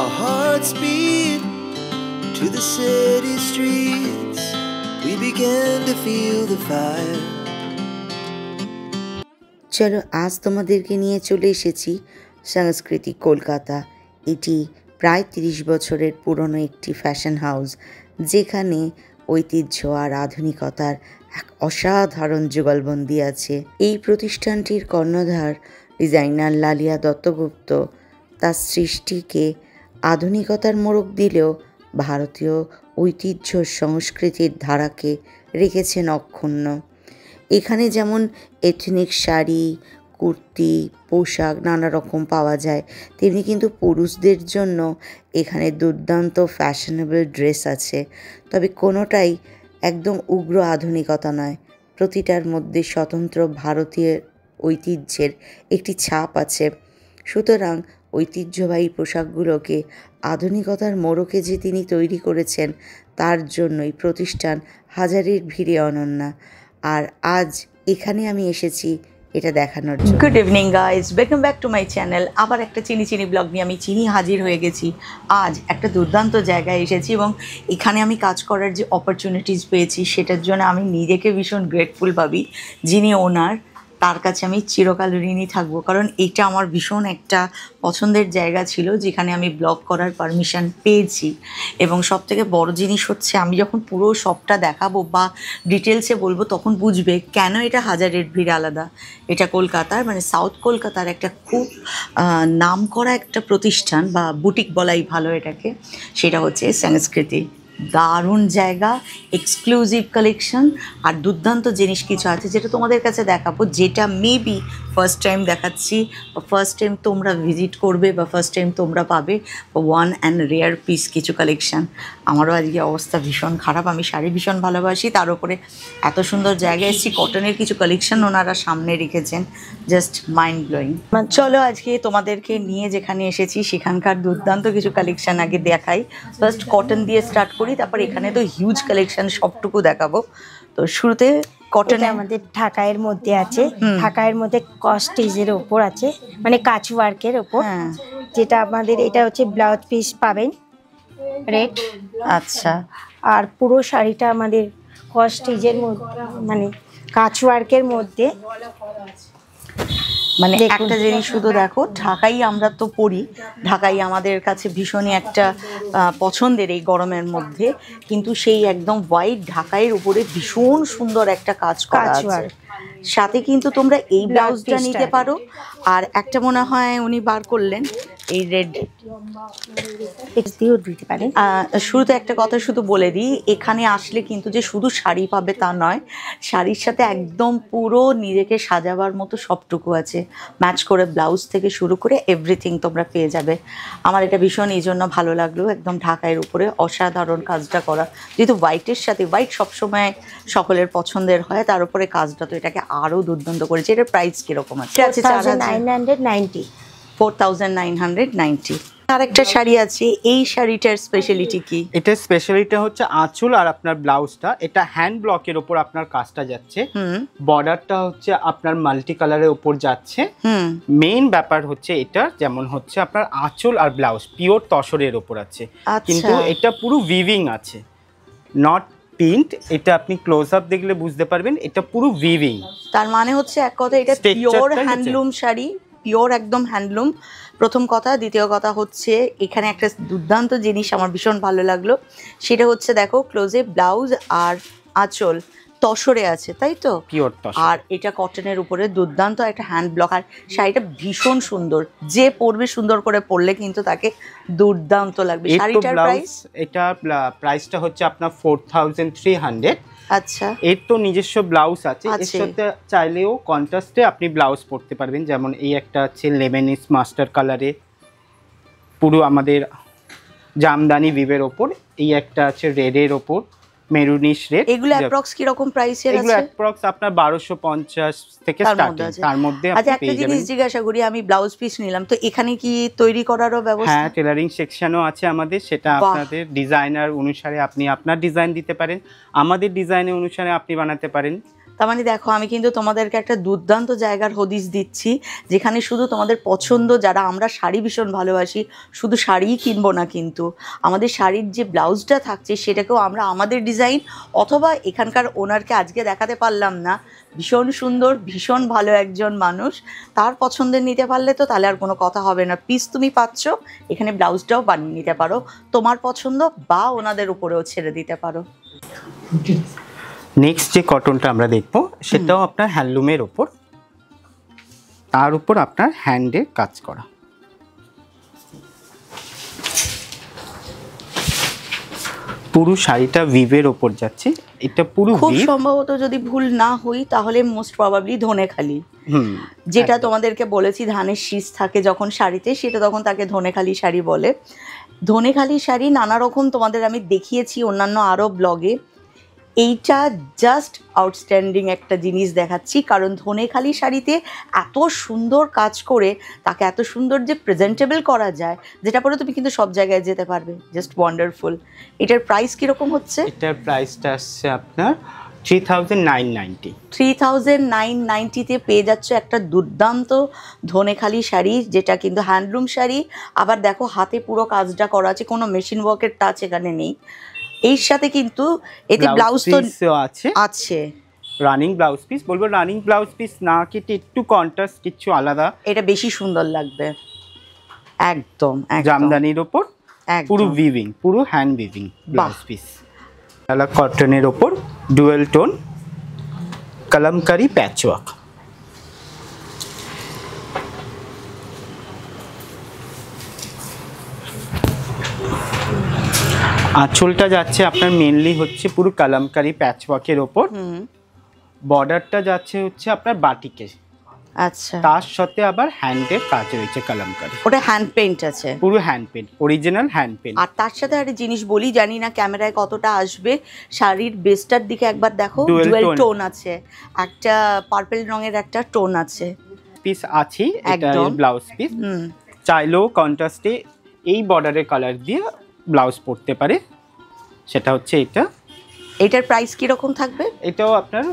Our hearts beat to the city streets. We began to feel the fire. চলো আজ তোমাদেরকে নিয়ে চলে এসেছি সংস্কৃতি কলকাতা। এটি প্রায় 30 বছরের পুরনো একটি ফ্যাশন হাউস, যেখানে ঐতিহ্য আর আধুনিকতার এক অসাধারণ যুগলবন্দি আছে। এই প্রতিষ্ঠানটির কর্ণধার ডিজাইনার লালিয়া দত্তগুপ্ত তার সৃষ্টিকে আধুনিকতার মোড়ক দিলেও ভারতীয় ঐতিহ্য সংস্কৃতির ধারাকে রেখেছেন অক্ষুণ্ণ। এখানে যেমন এথনিক শাড়ি, কুর্তি, পোশাক নানা রকম পাওয়া যায়, তেমনি কিন্তু পুরুষদের জন্য এখানে দুর্দান্ত ফ্যাশনেবল ড্রেস আছে। তবে কোনোটাই একদম উগ্র আধুনিকতা নয়, প্রতিটার মধ্যে স্বতন্ত্র ভারতীয় ঐতিহ্যের একটি ছাপ আছে। সুতরাং ঐতিহ্যবাহী পোশাকগুলোকে আধুনিকতার মোড়কে যে তিনি তৈরি করেছেন, তার জন্যই প্রতিষ্ঠান হাজারের ভিড়ে অনন্যা। আর আজ এখানে আমি এসেছি এটা দেখানোর জন্য। Good evening guys, welcome back to my channel. আবার একটা চিনি ব্লগ নিয়ে আমি হাজির হয়ে গেছি। আজ একটা দুর্দান্ত জায়গায় এসেছি এবং এখানে আমি কাজ করার যে অপরচুনিটিস পেয়েছি, সেটার জন্য আমি নিজেকে ভীষণ গ্রেটফুল ভাবি। যিনি ওনার, তার কাছে আমি চিরকাল ঋণী থাকবো, কারণ এটা আমার ভীষণ একটা পছন্দের জায়গা ছিল, যেখানে আমি ব্লগ করার পারমিশন পেয়েছি। এবং সবথেকে বড় জিনিস হচ্ছে, আমি যখন পুরো সবটা দেখাবো বা ডিটেলসে বলবো, তখন বুঝবে কেন এটা হাজারের ভিড় আলাদা। এটা কলকাতার, মানে সাউথ কলকাতার একটা খুব নামকরা একটা প্রতিষ্ঠান বা বুটিক বলাই ভালো এটাকে। সেটা হচ্ছে সংস্কৃতি। দারুণ জায়গা, এক্সক্লুসিভ কালেকশন আর দুর্দান্ত জিনিস কিছু আছে, যেটা তোমাদের কাছে দেখাবো, যেটা মেবি ফার্স্ট টাইম দেখাচ্ছি, বা ফার্স্ট টাইম তোমরা ভিজিট করবে, বা ফার্স্ট টাইম তোমরা পাবে ওয়ান অ্যান্ড রেয়ার পিস কিছু কালেকশান। আমারও আজকে অবস্থা ভীষণ খারাপ, আমি শাড়ি ভীষণ ভালোবাসি, তার উপরে এত সুন্দর জায়গায় এসেছি। কটনের কিছু কালেকশান ওনারা সামনে রেখেছেন, জাস্ট মাইন্ড ব্লোয়িং। চলো আজকে তোমাদেরকে নিয়ে যেখানে এসেছি সেখানকার দুর্দান্ত কিছু কালেকশান আগে দেখাই। ফার্স্ট কটন দিয়ে স্টার্ট করি, তারপর এখানে তো হিউজ কালেকশন, সবটুকু দেখাবো। তো শুরুতে কটনে আমাদের ঢাকাইয়ের মধ্যে আছে, ঢাকাইয়ের মধ্যে কস্টেজের ওপর আছে, মানে কাচ ওয়ার্কের ওপর। যেটা আমাদের এটা হচ্ছে ব্লাউজ পিস পাবেন রেড। আচ্ছা, আর পুরো শাড়িটা আমাদের কস্টেজের মধ্যে, মানে কাচ ওয়ার্কের মধ্যে। মানে একটা জিনিস শুধু দেখো, ঢাকাই আমরা তো পরি, ঢাকাই আমাদের কাছে ভীষণই একটা পছন্দের এই গরমের মধ্যে, কিন্তু সেই একদম হোয়াইট ঢাকাইয়ের উপরে ভীষণ সুন্দর একটা কাজ করা আছে। সাথে কিন্তু তোমরা এই ব্লাউজটা নিতে পারো। আর একটা মনে হয় উনি বার করলেন এই রেড, দিতে পারেন। শুরুতে একটা কথা শুধু বলে দিই, এখানে আসলে কিন্তু যে শুধু শাড়ি পাবে তা নয়, শাড়ির সাথে একদম পুরো নিজেকে সাজাবার মতো সবটুকু আছে। ম্যাচ করে ব্লাউজ থেকে শুরু করে এভরিথিং তোমরা পেয়ে যাবে। আমার এটা ভীষণ এই জন্য ভালো লাগলো, একদম ঢাকাইয়ের উপরে অসাধারণ কাজটা করা। যেহেতু হোয়াইটের সাথে, হোয়াইট সবসময় সকলের পছন্দের হয়, তার উপরে কাজটা তো এটাকে আরও দুর্দান্ত করেছে। এটার প্রাইস কীরকম আছে? 4990। 4990। আরেকটা শাড়ি আছে, এই শাড়িটার স্পেশালিটি কি? এটার স্পেশালিটি হচ্ছে আঁচল আর আপনার ব্লাউজটা, এটা হ্যান্ড ব্লকের উপর আপনার কাজটা যাচ্ছে। বর্ডারটা হচ্ছে আপনার মাল্টি কালারের উপর যাচ্ছে। মেইন ব্যাপার হচ্ছে এটা, যেমন হচ্ছে আপনার আঁচল আর ব্লাউজ পিওর তসরের উপর আছে, কিন্তু এটা পুরো উইভিং আছে, নট প্রিন্ট। এটা আপনি ক্লোজ আপ দেখলে বুঝতে পারবেন, এটা পুরো উইভিং। তার মানে হচ্ছে এক কথা, এটা পিওর হ্যান্ডলুম শাড়ি, পিওর একদম হ্যান্ডলুম, প্রথম কথা। দ্বিতীয় কথা হচ্ছে, এখানে একটা দুর্দান্ত জিনিস আমার ভীষণ ভালো লাগলো, সেটা হচ্ছে দেখো ক্লোজে ব্লাউজ আর আঁচল তসরে আছে, তাই তো? পিওর তসর। আর এটা কটনের উপরে দুর্দান্ত একটা হ্যান্ড ব্লক। আর শাড়িটা ভীষণ সুন্দর, যে পরবে সুন্দর করে পরলে কিন্তু তাকে দুর্দান্ত লাগবে। শাড়িটার প্রাইস? এটা প্রাইসটা হচ্ছে আপনার 4300। আচ্ছা, এর তো নিজস্ব ব্লাউজ আছে, এর সাথে চাইলেও কন্ট্রাস্টে আপনি ব্লাউজ পরতে পারবেন। যেমন এই একটা আছে লেমনিস মাস্টার কালারে, পুরো আমাদের জামদানি ভিভের ওপর। এই একটা আছে রেডের ওপর, মেরুনিশ রেড। এগুলো অ্যাপ্রক্স কি রকম প্রাইসের আছে? এগুলো অ্যাপ্রক্স আপনার 1250 থেকে স্টার্টিং, তার মধ্যে আপনি আচ্ছা, একটা জিনিস জিজ্ঞাসা করি, আমি ব্লাউজ পিস নিলাম, তো এখানে কি তৈরি করারও ব্যবস্থা? হ্যাঁ, টেলারিং সেকশনও আছে আমাদের, সেটা আপনাদের ডিজাইনার অনুসারে আপনি আপনার ডিজাইন দিতে পারেন, আমাদের ডিজাইনের অনুসারে আপনি বানাতে পারেন। তার মানে দেখো আমি কিন্তু তোমাদেরকে একটা দুর্দান্ত জায়গার হদিশ দিচ্ছি, যেখানে শুধু তোমাদের পছন্দ, যারা আমরা শাড়ি ভীষণ ভালোবাসি, শুধু শাড়িই কিনবো না, কিন্তু আমাদের শাড়ির যে ব্লাউজটা থাকছে সেটাকেও আমরা আমাদের ডিজাইন অথবা এখানকার ওনারকে আজকে দেখাতে পারলাম না, ভীষণ সুন্দর, ভীষণ ভালো একজন মানুষ, তার পছন্দের নিতে পারলে তো তাহলে আর কোনো কথা হবে না। পিস তুমি পাচ্ছ, এখানে ব্লাউজটাও বানিয়ে নিতে পারো তোমার পছন্দ, বা ওনাদের উপরেও ছেড়ে দিতে পারো। নেক্সট যে কটনটা আমরা দেখবো সেটাও আপনার হ্যান্ডলুমের ওপর, তার উপর আপনার হ্যান্ডে কাজ করা। পুরো শাড়িটা উইভের ওপর যাচ্ছে, এটা পুরো খুব সম্ভবত যদি ভুল না হই তাহলে মোস্ট প্রবাবলি ধনেখালি, যেটা তোমাদেরকে বলেছি ধানের শীষ থাকে যখন শাড়িতে, সেটা তখন তাকে ধনেখালি শাড়ি বলে। ধনেখালি শাড়ি নানা রকম তোমাদের আমি দেখিয়েছি অন্যান্য আরও ব্লগে। এইটা জাস্ট আউটস্ট্যান্ডিং একটা জিনিস দেখাচ্ছি, কারণ ধনেখালি শাড়িতে এত সুন্দর কাজ করে তাকে এত সুন্দর যে প্রেজেন্টেবল করা যায়, যেটা পরে তুমি কিন্তু সব জায়গায় যেতে পারবে, জাস্ট ওয়ান্ডারফুল। এটার প্রাইস কীরকম হচ্ছে? এটার প্রাইসটা আসছে আপনার 3990। 3990-তে পেয়ে যাচ্ছ একটা দুর্দান্ত ধনেখালি শাড়ি, যেটা কিন্তু হ্যান্ডলুম শাড়ি। আবার দেখো হাতে পুরো কাজটা করা আছে, কোনো মেশিন ওয়ার্কের টাচ এখানে নেই। এর সাথে কিন্তু এতে ব্লাউজ তো আছে, রানিং ব্লাউজ পিস, বলবো রানিং ব্লাউজ পিস না কেটে একটু কন্ট্রাস্ট কিছু আলাদা, এটা বেশি সুন্দর লাগবে। একদম জামদানির ওপর পুরো উইভিং, পুরো hand weaving blouse piece, colour কটনের ওপর ডুয়েল টোন কলমকারি প্যাচওয়ার্ক। আঁচলটা যাচ্ছে আপনার মেনলি হচ্ছে পুরো কলমকারি প্যাচওয়ার্কের ওপর, বর্ডারটা যাচ্ছে হচ্ছে আপনার বাটিকে, আচ্ছা, তার সাথে আবার হ্যান্ডের কাজ রয়েছে কলমকারি, ওটা হ্যান্ড পেইন্ট আছে, পুরো hand paint, original hand paint. আর তার সাথে একটা জিনিস বলি, জানি না ক্যামেরায় কতটা আসবে, শাড়ির বেসটার দিকে একবার দেখো, ডুয়েল টোন আছে, একটা পার্পল রঙের একটা টোন আছে, পিস আছে, এটা ব্লাউজ পিস। চাইলেও কন্ট্রাস্টে এই বর্ডারের কালার দিয়ে ব্লাউজ পরতে পারে, সেটা হচ্ছে এটা। এটার প্রাইস কিরকম থাকবে? এটাও আপনার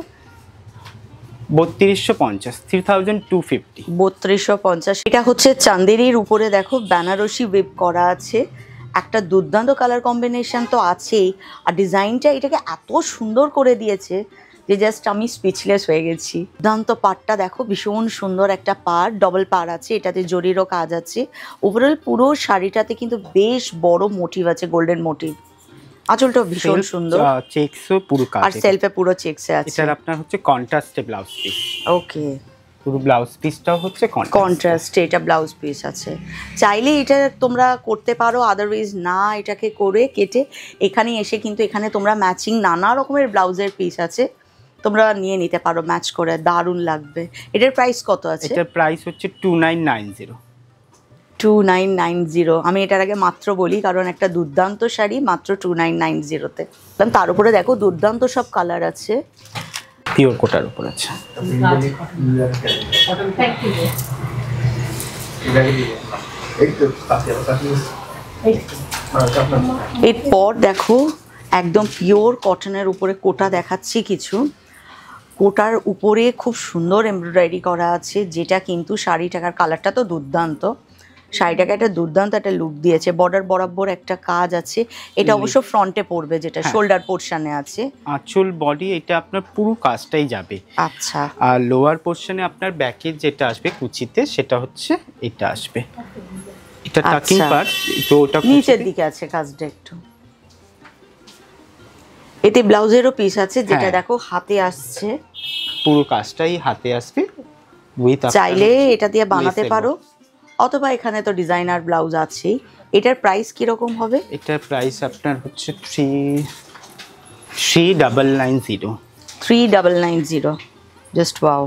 3250, 3250। 3250। এটা হচ্ছে চান্দেরির উপরে দেখো বেনারসি ওয়েব করা আছে, একটা দুর্দান্ত কালার কম্বিনেশন তো আছেই, আর ডিজাইনটা এটাকে এত সুন্দর করে দিয়েছে যে জাস্ট আমি স্পিচলেস হয়ে গেছি। দুর্দান্ত পাড়টা দেখো, ভীষণ সুন্দর একটা পাড়, ডবল পাড় আছে, এটাতে জরিরও কাজ আছে। ওভারঅল পুরো শাড়িটাতে কিন্তু বেশ বড় মোটিভ আছে, গোল্ডেন মোটিভ। আঁচলটা ভীষণ সুন্দর, চেকসও পুরো কাজ, আর সেলফে পুরো চেকসে আছে। এটার আপনার হচ্ছে কন্ট্রাস্টে ব্লাউজ পিস। ওকে, পুরো ব্লাউজ পিসটাও হচ্ছে কন্ট্রাস্টে, এটা ব্লাউজ পিস আছে। চাইলে এটা তোমরা করতে পারো, আদারওয়াইজ না এটাকে করে কেটে এখানে এসে কিন্তু এখানে তোমরা ম্যাচিং নানা রকমের ব্লাউজের পিস আছে, তোমরা নিয়ে নিতে পারো ম্যাচ করে, দারুণ লাগবে। এটার প্রাইস কত আছে? এটার প্রাইস হচ্ছে 2990। 2990। আমি এটার আগে মাত্র বলি, কারণ একটা দুর্দান্ত শাড়ি মাত্র 2990-তে। তার উপরে দেখো দুর্দান্ত সব কালার আছে, পিওর কোটার উপর আছে। এরপর দেখো একদম পিওর কটনের উপরে কোটা দেখাচ্ছি কিছু। কোটার উপরে খুব সুন্দর এমব্রয়ডারি করা আছে, যেটা কিন্তু শাড়িটার কালারটা তো দুর্দান্ত, শাড়িটাকে একটা দুর্দান্ত একটা লুক দিয়েছে। বর্ডার বরাবর একটা কাজ আছে, এটা অবশ্য ফ্রন্টে পড়বে, যেটা শোল্ডার পোর্শনে আছে। আঁচল বডি এটা আপনার পুরো কাজটাই যাবে। আচ্ছা, আর লোয়ার পোর্শনে আপনার ব্যাকের যেটা আসবে কুচিতে, সেটা হচ্ছে এটা আসবে, এটা টাকিং পার্ট, তো ওটা নিচের দিকে আছে কাজটা একটু। এতে ব্লাউজেরও পিস আছে, যেটা দেখো হাতে আসছে, পুরো কাজটাই হাতে আসবে। চাইলে এটা দিয়ে বানাতে পারো, অথবা এখানে তো ডিজাইনার ব্লাউজ আছেই। এটার প্রাইস কিরকম হবে? এটার প্রাইস আপনার হচ্ছে 3990। 3990, জাস্ট ওয়াও।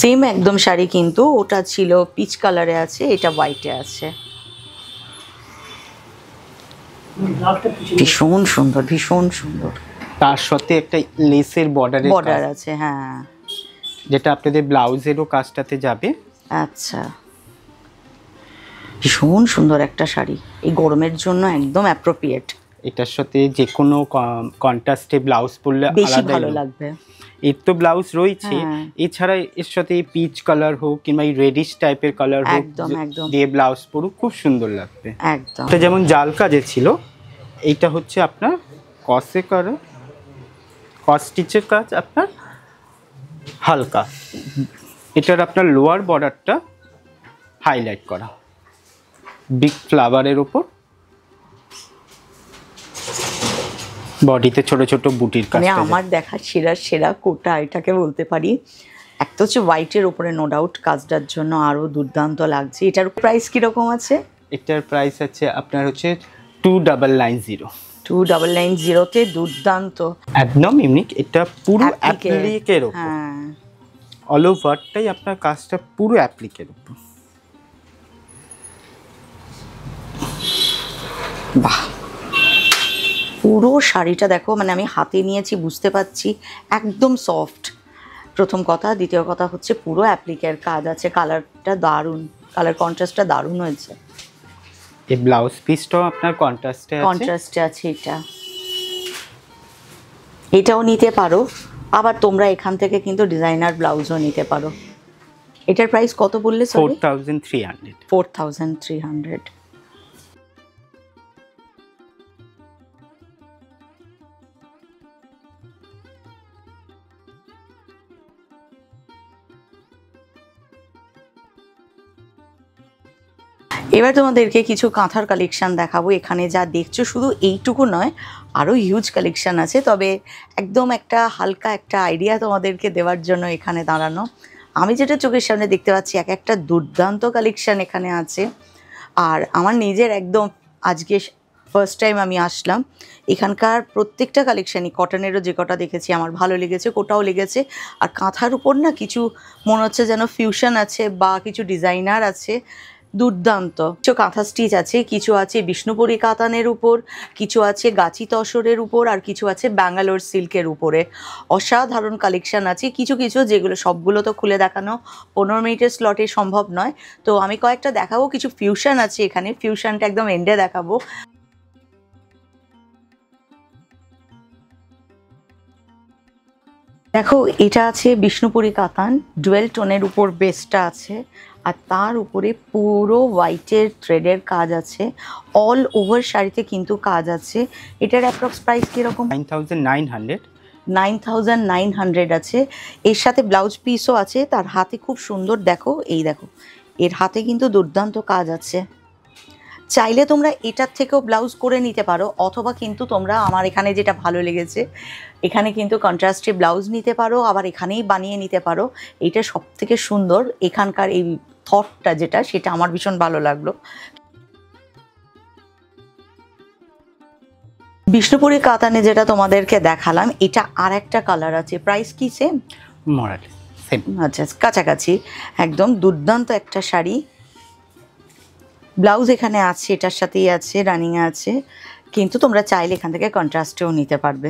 সেম একদম শাড়ি, কিন্তু ওটা ছিল পিচ কালারে আছে, এটা হোয়াইটে আছে। ভীষণ সুন্দর, ভীষণ সুন্দর। তার সাথে একটা লেসের বর্ডার আছে, হ্যাঁ, যেটা আপনাদের ব্লাউজেরও কাজটাতে যাবে। আচ্ছা, ভীষণ সুন্দর একটা শাড়ি, এই গরমের জন্য একদম অ্যাপ্রোপ্রিয়েট। এটার সাথে যে কোনো কন্ট্রাস্টে ব্লাউজ পরলে বেশি আলাদাই ভালো look। লাগবে। এর তো ব্লাউজ রয়েছে, হ্যাঁ। এছাড়া এর সাথে পিচ কালার হোক কিংবা এই রেডিশ টাইপের কালার হোক একদম, একদম। দিয়ে ব্লাউজ পরুক, খুব সুন্দর লাগবে। একদম। এটা যেমন জাল কাজে ছিল, এইটা হচ্ছে আপনার কসে করা, কস স্টিচের কাজ আপনার হালকা। এটার আপনার লোয়ার বর্ডারটা হাইলাইট করা বিগ ফ্লাওয়ারের ওপর, বডিতে ছোট ছোট বুটির কাজ। মানে আমার দেখা সেরা কোটা এটাকে বলতে পারি। একটা হচ্ছে হোয়াইটের উপরে নো ডাউট কাজটার জন্য আরো দুর্দান্ত লাগছে। এটার প্রাইস কিরকম আছে? এটার প্রাইস আছে আপনার হচ্ছে 2990। 2990-তে দুর্দান্ত, একদম ইউনিক। এটা পুরো Applique-এর। অ্যাপ্লিকের উপর, হ্যাঁ অল ওভারটাই আপনার কাজটা পুরো অ্যাপ্লিকের উপর। বাহ, পুরো শাড়িটা দেখো, মানে আমি হাতে নিয়েছি বুঝতে পারছি একদম সফট, প্রথম কথা। দ্বিতীয় কথা হচ্ছে পুরো অ্যাপ্লিকের কাজ আছে, কালারটা দারুণ, কালার কন্ট্রাস্টটা দারুণ হয়েছে। এই ব্লাউজ পিসটাও আপনার কন্ট্রাস্টে আছে। এটাও নিতে পারো, আবার তোমরা এখান থেকে কিন্তু ডিজাইনার ব্লাউজও নিতে পারো। এটার প্রাইস কত বললে? 4300। 4300। এবার তোমাদেরকে কিছু কাঁথার কালেকশন দেখাবো। এখানে যা দেখছো শুধু এইটুকু নয়, আরও হিউজ কালেকশন আছে, তবে একদম একটা হালকা একটা আইডিয়া তোমাদেরকে দেওয়ার জন্য এখানে দাঁড়ানো। আমি যেটা চোখের সামনে দেখতে পাচ্ছি একটা দুর্দান্ত কালেকশন এখানে আছে। আর আমার নিজের একদম আজকে ফার্স্ট টাইম আমি আসলাম, এখানকার প্রত্যেকটা কালেকশানই কটনেরও যে কটা দেখেছি আমার ভালো লেগেছে, কোটাও লেগেছে। আর কাঁথার উপর না কিছু মনে হচ্ছে যেন ফিউশন আছে বা কিছু ডিজাইনার আছে, দুর্দান্ত। কিছু কাঁথা স্টিচ আছে, কিছু আছে বিষ্ণুপুরি কাতানের উপর, কিছু আছে গাছি তসরের উপর, আর কিছু আছে ব্যাঙ্গালোর সিল্কের উপরে। অসাধারণ কালেকশন আছে কিছু কিছু, যেগুলো সবগুলো তো খুলে দেখানো 15 মিনিটের স্লটে সম্ভব নয়। তো আমি কয়েকটা দেখাবো, কিছু ফিউশন আছে এখানে, ফিউশনটা একদম এন্ডে দেখাবো। দেখো, এটা আছে বিষ্ণুপুরি কাতান, ডুয়েল টোনের উপর বেসটা আছে, আর তার উপরে পুরো হোয়াইটের থ্রেডের কাজ আছে, অল ওভার শাড়িতে কিন্তু কাজ আছে। এটার অ্যাপ্রক্স প্রাইস কীরকম? 9900। 9900 আছে। এর সাথে ব্লাউজ পিসও আছে, তার হাতে খুব সুন্দর, দেখো এই দেখো, এর হাতে কিন্তু দুর্দান্ত কাজ আছে। চাইলে তোমরা এটার থেকেও ব্লাউজ করে নিতে পারো, অথবা কিন্তু তোমরা আমার এখানে যেটা ভালো লেগেছে, এখানে কিন্তু কন্ট্রাস্টে ব্লাউজ নিতে পারো, আবার এখানেই বানিয়ে নিতে পারো। এইটা সব থেকে সুন্দর, এখানকার এই থটটা যেটা, সেটা আমার ভীষণ ভালো লাগলো। বিষ্ণুপুরি কাতানে যেটা তোমাদেরকে দেখালাম, এটা আর একটা কালার আছে। প্রাইস কি সেম? মরালে সেম। আচ্ছা, কাছাকাছি। একদম দুর্দান্ত একটা শাড়ি। ব্লাউজ এখানে আছে, এটার সাথেই আছে, রানিংয়ে আছে, কিন্তু তোমরা চাইলে এখান থেকে কন্ট্রাস্টেও নিতে পারবে।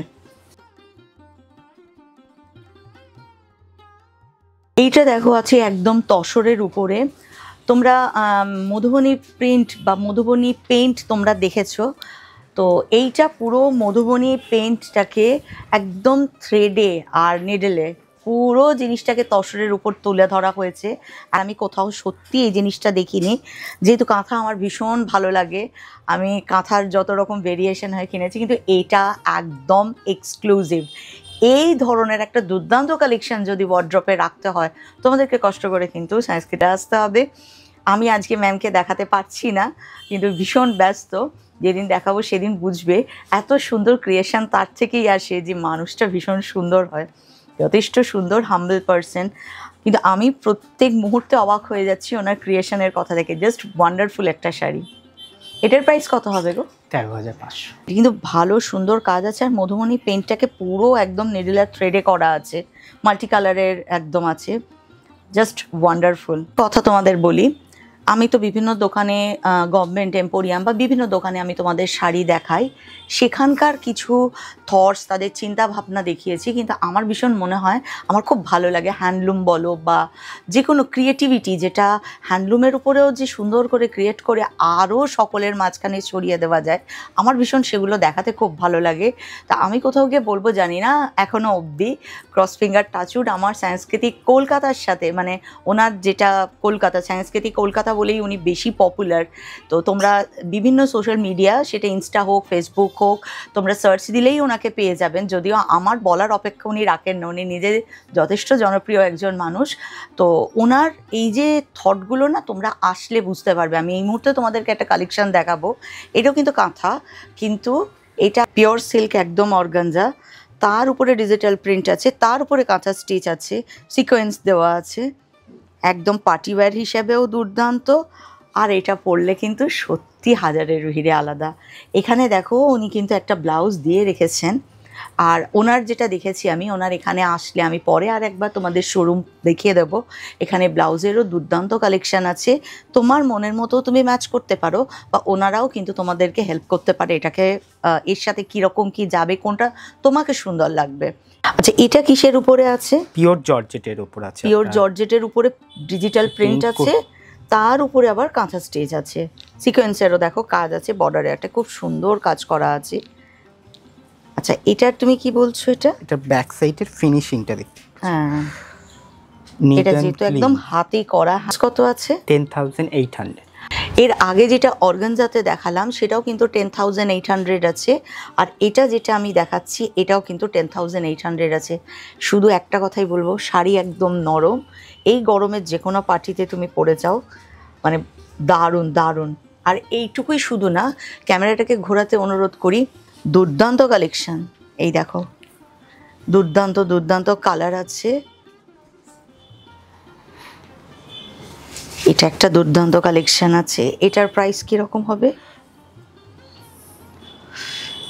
এইটা দেখো আছে একদম তসরের উপরে। তোমরা মধুবনী প্রিন্ট বা মধুবনী পেইন্ট তোমরা দেখেছো, তো এইটা পুরো মধুবনী পেইন্টটাকে একদম থ্রেডে আর নিডলে পুরো জিনিসটাকে তসরের উপর তুলে ধরা হয়েছে। আর আমি কোথাও সত্যি এই জিনিসটা দেখিনি, যেহেতু কাঁথা আমার ভীষণ ভালো লাগে, আমি কাঁথার যত রকম ভেরিয়েশন হয় কিনেছি, কিন্তু এইটা একদম এক্সক্লুসিভ। এই ধরনের একটা দুর্দান্ত কালেকশন যদি ওয়ার্ড্রপে রাখতে হয়, তোমাদেরকে কষ্ট করে কিন্তু সংস্কৃতে আসতে হবে। আমি আজকে ম্যামকে দেখাতে পারছি না, কিন্তু ভীষণ ব্যস্ত, যেদিন দেখাবো সেদিন বুঝবে। এত সুন্দর ক্রিয়েশন তার থেকেই আসে যে মানুষটা ভীষণ সুন্দর হয়, যথেষ্ট সুন্দর, হাম্বল পারসন। কিন্তু আমি প্রত্যেক মুহূর্তে অবাক হয়ে যাচ্ছি ওনার ক্রিয়েশনের কথা থেকে। জাস্ট ওয়ান্ডারফুল একটা শাড়ি। এটার প্রাইস কত হবে গো? 13500। কিন্তু ভালো সুন্দর কাজ আছে, আর মধুবনী পেন্টটাকে পুরো একদম নিডলার থ্রেডে করা আছে, মাল্টি কালারের একদম আছে, জাস্ট ওয়ান্ডারফুল। কথা তোমাদের বলি, আমি তো বিভিন্ন দোকানে গভর্নমেন্ট এম্পোরিয়াম বা বিভিন্ন দোকানে আমি তোমাদের শাড়ি দেখাই, সেখানকার কিছু থটস তাদের চিন্তা ভাবনা দেখিয়েছি, কিন্তু আমার ভীষণ মনে হয় আমার খুব ভালো লাগে হ্যান্ডলুম বলো বা যে কোনো ক্রিয়েটিভিটি যেটা হ্যান্ডলুমের উপরেও যে সুন্দর করে ক্রিয়েট করে আরও সকলের মাঝখানে ছড়িয়ে দেওয়া যায়, আমার ভীষণ সেগুলো দেখাতে খুব ভালো লাগে। তা আমি কোথাও গিয়ে বলবো জানি না, এখনও অবধি ক্রস ফিঙ্গার টাচউড আমার সাংস্কৃতিক কলকাতার সাথে, মানে ওনার যেটা কলকাতা সাংস্কৃতিক কলকাতা বলেই উনি বেশি পপুলার। তো তোমরা বিভিন্ন সোশ্যাল মিডিয়া, সেটা ইনস্টা হোক ফেসবুক হোক, তোমরা সার্চ দিলেই ওনাকে পেয়ে যাবেন। যদিও আমার বলার অপেক্ষা উনি রাখেন না, উনি নিজে যথেষ্ট জনপ্রিয় একজন মানুষ। তো ওনার এই যে থটগুলো না তোমরা আসলে বুঝতে পারবে। আমি এই মুহূর্তে তোমাদেরকে একটা কালেকশন দেখাবো, এটাও কিন্তু কাঁথা, কিন্তু এটা পিওর সিল্ক, একদম অর্গানজা, তার উপরে ডিজিটাল প্রিন্ট আছে, তার উপরে কাঁথা স্টিচ আছে, সিকোয়েন্স দেওয়া আছে, একদম পার্টিওয়্যার হিসাবেও দুর্দান্ত। আর এটা পরলে কিন্তু সত্যি হাজারের ভিড়ে আলাদা। এখানে দেখো উনি কিন্তু একটা ব্লাউজ দিয়ে রেখেছেন। আর ওনার যেটা দেখেছি আমি, ওনার এখানে আসলে আমি পরে আর একবার তোমাদের শোরুম দেখিয়ে দেবো। এখানে ব্লাউজেরও দুর্দান্ত কালেকশান আছে, তোমার মনের মতো তুমি ম্যাচ করতে পারো, বা ওনারাও কিন্তু তোমাদেরকে হেল্প করতে পারে এটাকে এর সাথে কীরকম কী যাবে, কোনটা তোমাকে সুন্দর লাগবে। আচ্ছা, এটা কিসের উপরে আছে? পিওর জর্জেটের উপর আছে, পিওর জর্জেটের উপরে ডিজিটাল প্রিন্ট আছে, তার উপরে আবার কাঁথা স্টেজ আছে, সিকোয়েন্সেরও দেখো কাজ আছে, বর্ডারে একটা খুব সুন্দর কাজ করা আছে। আচ্ছা, এটার তুমি কি বলছো? এটা ব্যাক সাইডের ফিনিশিংটা দেখতে, হ্যাঁ, এটা যেহেতু একদম হাতে করা। কত আছে? 10,800। এর আগে যেটা অর্গানজাতে দেখালাম সেটাও কিন্তু 10,800 আছে, আর এটা যেটা আমি দেখাচ্ছি এটাও কিন্তু 10,800 আছে। শুধু একটা কথাই বলবো, শাড়ি একদম নরম, এই গরমের যে কোনো পার্টিতে তুমি পরে যাও, মানে দারুণ দারুণ। আর এইটুকুই শুধু না, ক্যামেরাটাকে ঘোরাতে অনুরোধ করি, দুর্দান্ত কালেকশন। এই দেখো, দুর্দান্ত দুর্দান্ত কালার আছে। এটা একটা দুর্দান্ত কালেকশন আছে। এটার প্রাইস কীরকম হবে?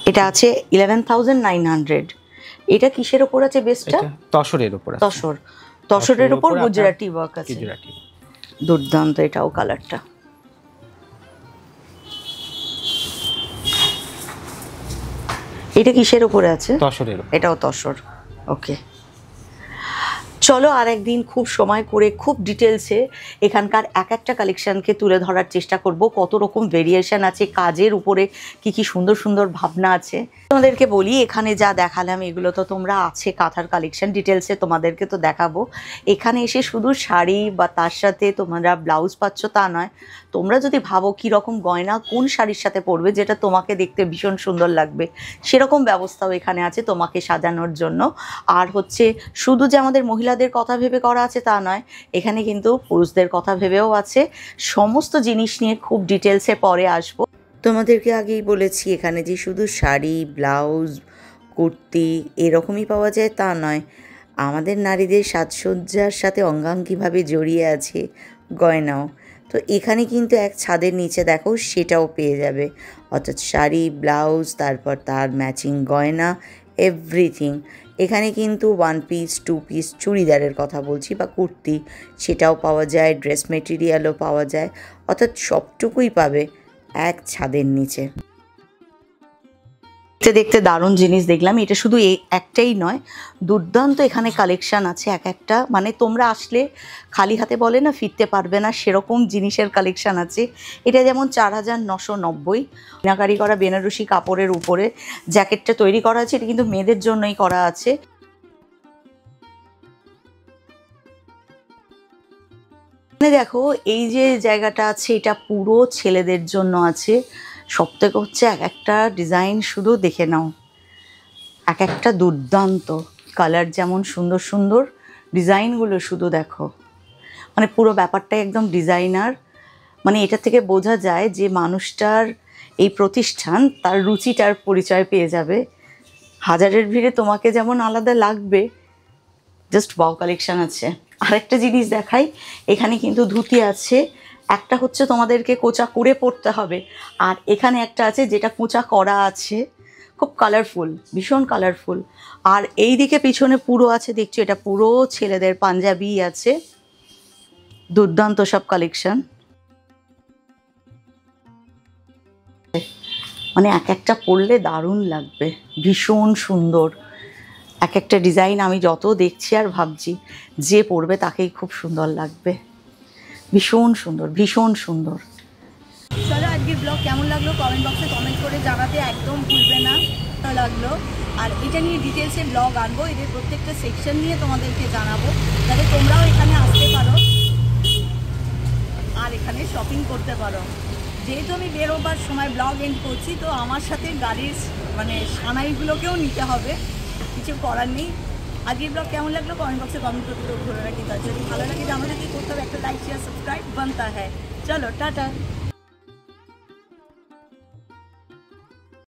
এটা আছে 11,900। এটা কিসের ওপর আছে বেসটা? তসরের উপর আছে। তসরের উপর গুজরাটি ওয়ার্ক আছে, গুজরাটি, দুর্দান্ত। এটাও কালারটা, এটা কিসের উপরে আছে? তসরের। এটাও তসর। ওকে, চলো আর একদিন খুব সময় করে খুব ডিটেলসে এখানকার এক একটা কালেকশানকে তুলে ধরার চেষ্টা করব, কত রকম ভেরিয়েশন আছে, কাজের উপরে কি কি সুন্দর সুন্দর ভাবনা আছে। তোমাদেরকে বলি, এখানে যা দেখালাম এগুলো তো তোমরা আছে কাঁথার কালেকশন, ডিটেলসে তোমাদেরকে তো দেখাবো। এখানে এসে শুধু শাড়ি বা তার সাথে তোমরা ব্লাউজ পাচ্ছ তা নয়, তোমরা যদি ভাবো কীরকম গয়না কোন শাড়ির সাথে পরবে যেটা তোমাকে দেখতে ভীষণ সুন্দর লাগবে, সেরকম ব্যবস্থাও এখানে আছে তোমাকে সাজানোর জন্য। আর হচ্ছে শুধু যে আমাদের মহিলাদের কথা ভেবে করা আছে তা নয়, এখানে কিন্তু পুরুষদের কথা ভেবেও আছে। সমস্ত জিনিস নিয়ে খুব ডিটেলসে পরে আসবো। তোমাদেরকে আগেই বলেছি এখানে যে শুধু শাড়ি, ব্লাউজ, কুর্তি এরকমই পাওয়া যায় তা নয়, আমাদের নারীদের সাজসজ্জার সাথে অঙ্গাঙ্গিভাবে জড়িয়ে আছে গয়নাও। তো এখানে কিন্তু এক ছাদের নিচে দেখো সেটাও পেয়ে যাবে, অর্থাৎ শাড়ি, ব্লাউজ, তারপর তার ম্যাচিং গয়না, এভরিথিং। এখানে কিন্তু 1 পিস 2 পিস চুড়িদারের কথা বলছি বা কুর্তি, সেটাও পাওয়া যায়, ড্রেস মেটেরিয়ালও পাওয়া যায়, অর্থাৎ সবটুকুই পাবে এক ছাদের নিচে। দেখতে দেখতে দারুণ জিনিস দেখলাম। এটা শুধু এই একটাই নয়, দুর্দান্ত এখানে কালেকশান আছে এক একটা, মানে তোমরা আসলে খালি হাতে বলে না ফিরতে পারবে না, সেরকম জিনিসের কালেকশান আছে। এটা যেমন 4,990 মিনাকারি করা বেনারসি কাপড়ের উপরে জ্যাকেটটা তৈরি করা আছে, এটা কিন্তু মেয়েদের জন্যই করা আছে। দেখো এই যে জায়গাটা আছে এটা পুরো ছেলেদের জন্য আছে। সবথেকে হচ্ছে এক একটা ডিজাইন শুধু দেখে নাও, এক একটা দুর্দান্ত কালার, যেমন সুন্দর সুন্দর ডিজাইনগুলো শুধু দেখো, মানে পুরো ব্যাপারটাই একদম ডিজাইনার। মানে এটা থেকে বোঝা যায় যে মানুষটার এই প্রতিষ্ঠান তার রুচিটার পরিচয় পেয়ে যাবে। হাজারের ভিড়ে তোমাকে যেমন আলাদা লাগবে, জাস্ট ওয়াও কালেকশান আছে। আরেকটা জিনিস দেখাই, এখানে কিন্তু ধুতি আছে, একটা হচ্ছে তোমাদেরকে কোঁচা করে পরতে হবে, আর এখানে একটা আছে যেটা কোঁচা করা আছে, খুব কালারফুল, ভীষণ কালারফুল। আর এই দিকে পিছনে পুরো আছে দেখছো, এটা পুরো ছেলেদের পাঞ্জাবি আছে, দুর্দান্ত সব কালেকশন। মানে এক একটা পরলে দারুণ লাগবে, ভীষণ সুন্দর। এক একটা ডিজাইন আমি যত দেখছি আর ভাবছি যে পরবে তাকেই খুব সুন্দর লাগবে, ভীষণ সুন্দর, ভীষণ সুন্দর। চলো আজকের ব্লগ কেমন লাগলো কমেন্ট বক্সে কমেন্ট করে জানাতে একদম ভুলবে না। তো লাগলো আর এটা নিয়ে ডিটেলসে ব্লগ আনবো, এদের প্রত্যেকটা সেকশন নিয়ে তোমাদেরকে জানাবো, যাতে তোমরাও এখানে আসতে পারো আর এখানে শপিং করতে পারো। যেহেতু আমি বেরোবার সময় ব্লগ এন্ড করছি, তো আমার সাথে গাড়ির মানে সানাইগুলোকেও নিতে হবে, কিছু করার নেই। আজকের ব্লগ কেমন লাগলো কমেন্ট বক্সে কমেন্ট করতে ধরে রাখি। তার যদি ভালো লাগে যে আমাদের কি করতে হবে, একটা লাইক শেয়ার সাবস্ক্রাইব বানতা হ্যাঁ। চলো টাটা।